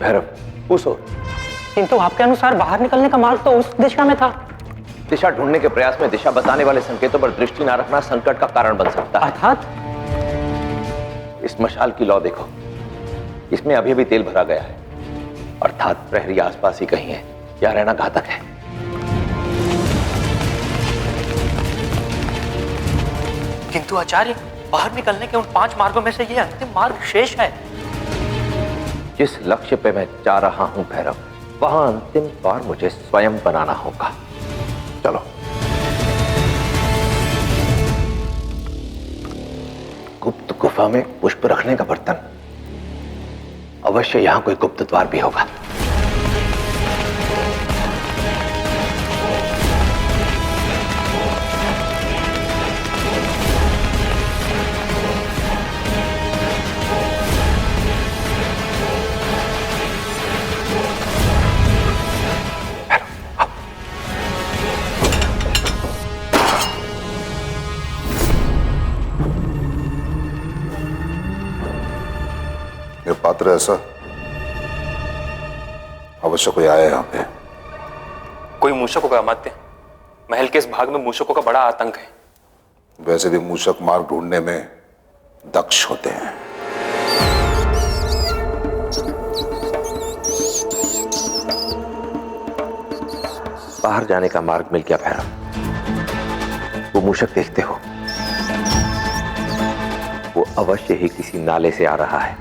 भैरव उस ओर। किंतु आपके अनुसार बाहर निकलने का मार्ग तो उस दिशा में था। दिशा ढूंढने के प्रयास में दिशा बताने वाले संकेतों पर दृष्टि न रखना संकट का कारण बन सकता है। अर्थात? इस मशाल की लौ देखो, इसमें अभी भी तेल भरा गया है, अर्थात प्रहरी आसपास ही कहीं है। यह रहना घातक है। किंतु आचार्य, बाहर निकलने के उन 5 मार्गों में से ये अंतिम मार्ग शेष है। जिस लक्ष्य पे मैं जा रहा हूं भैरव, वहां अंतिम द्वार मुझे स्वयं बनाना होगा। चलो। गुप्त गुफा में पुष्प रखने का बर्तन, अवश्य यहां कोई गुप्त द्वार भी होगा। ये पात्र ऐसा अवश्य कोई आया यहाँ पे। कोई मूषकों का अमात्य। महल के इस भाग में मूषकों का बड़ा आतंक है। वैसे भी मूषक मार्ग ढूंढने में दक्ष होते हैं। बाहर जाने का मार्ग मिल गया भैरव। वो मूषक देखते हो, वो अवश्य ही किसी नाले से आ रहा है,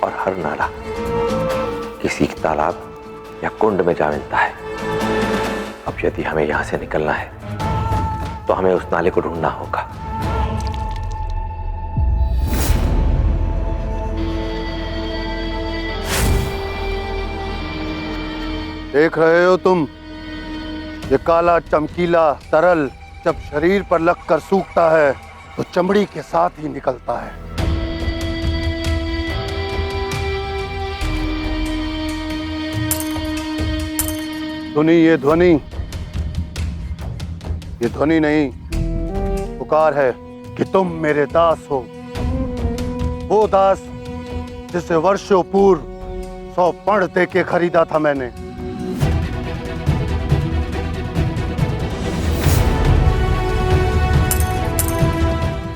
और हर नाला किसी तालाब या कुंड में जा मिलता है। अब यदि हमें यहां से निकलना है तो हमें उस नाले को ढूंढना होगा। देख रहे हो तुम, ये काला चमकीला तरल जब शरीर पर लगकर सूखता है तो चमड़ी के साथ ही निकलता है। ध्वनि, ये ध्वनि नहीं, पुकार है कि तुम मेरे दास हो। वो दास जिसे वर्षों पूर्व 100 पर्ण दे के खरीदा था मैंने।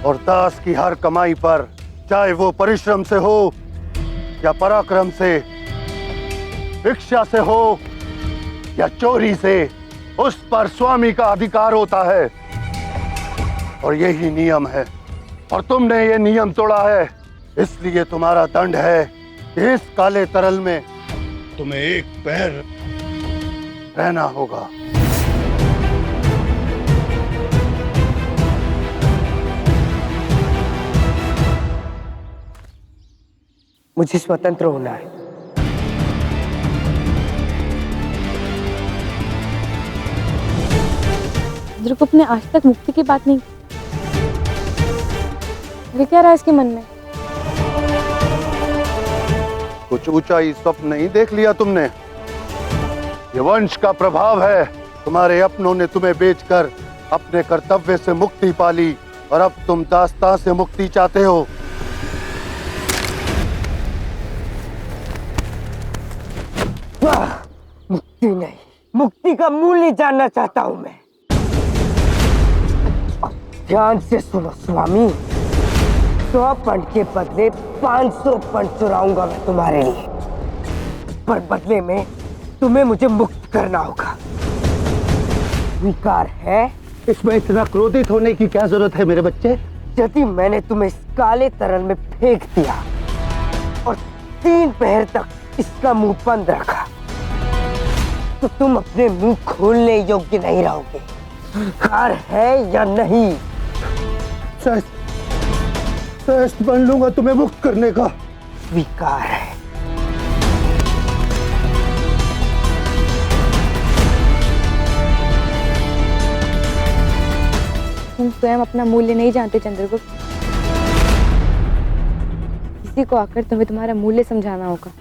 और दास की हर कमाई पर, चाहे वो परिश्रम से हो या पराक्रम से, भिक्षा से हो या चोरी से, उस पर स्वामी का अधिकार होता है। और यही नियम है, और तुमने ये नियम तोड़ा है, इसलिए तुम्हारा दंड है कि इस काले तरल में तुम्हें एक पैर रहना होगा। मुझे स्वतंत्र होना है। चंद्रगुप्त ने आज तक मुक्ति की बात नहीं की। ये क्या रहा इसके मन में? कुछ ऊंचाई स्वप्न नहीं देख लिया तुमने? ये वंश का प्रभाव है। तुम्हारे अपनों ने तुम्हें बेचकर अपने कर्तव्य से मुक्ति पाली, और अब तुम दास्तां से मुक्ति चाहते हो। मुक्ति नहीं, मुक्ति का मूल्य जानना चाहता हूं मैं। ध्यान से सुनो स्वामी, 100 पर्ण के बदले 500 पर्ण चुराऊंगा मैं तुम्हारे लिए, पर बदले में तुम्हें मुझे मुक्त करना होगा। स्वीकार है? इसमें इतना क्रोधित होने की क्या जरूरत है मेरे बच्चे? यदि मैंने तुम्हें इस काले तरल में फेंक दिया और 3 पहर तक इसका मुंह बंद रखा, तो तुम अपने मुंह खोलने योग्य नहीं रहोगे। स्वीकार है या नहीं? श्रेष्ठ बन लूंगा तुम्हें मुक्त करने का। स्वीकार है। तुम स्वयं अपना मूल्य नहीं जानते चंद्रगुप्त। किसी को आकर तुम्हें तुम्हारा मूल्य समझाना होगा।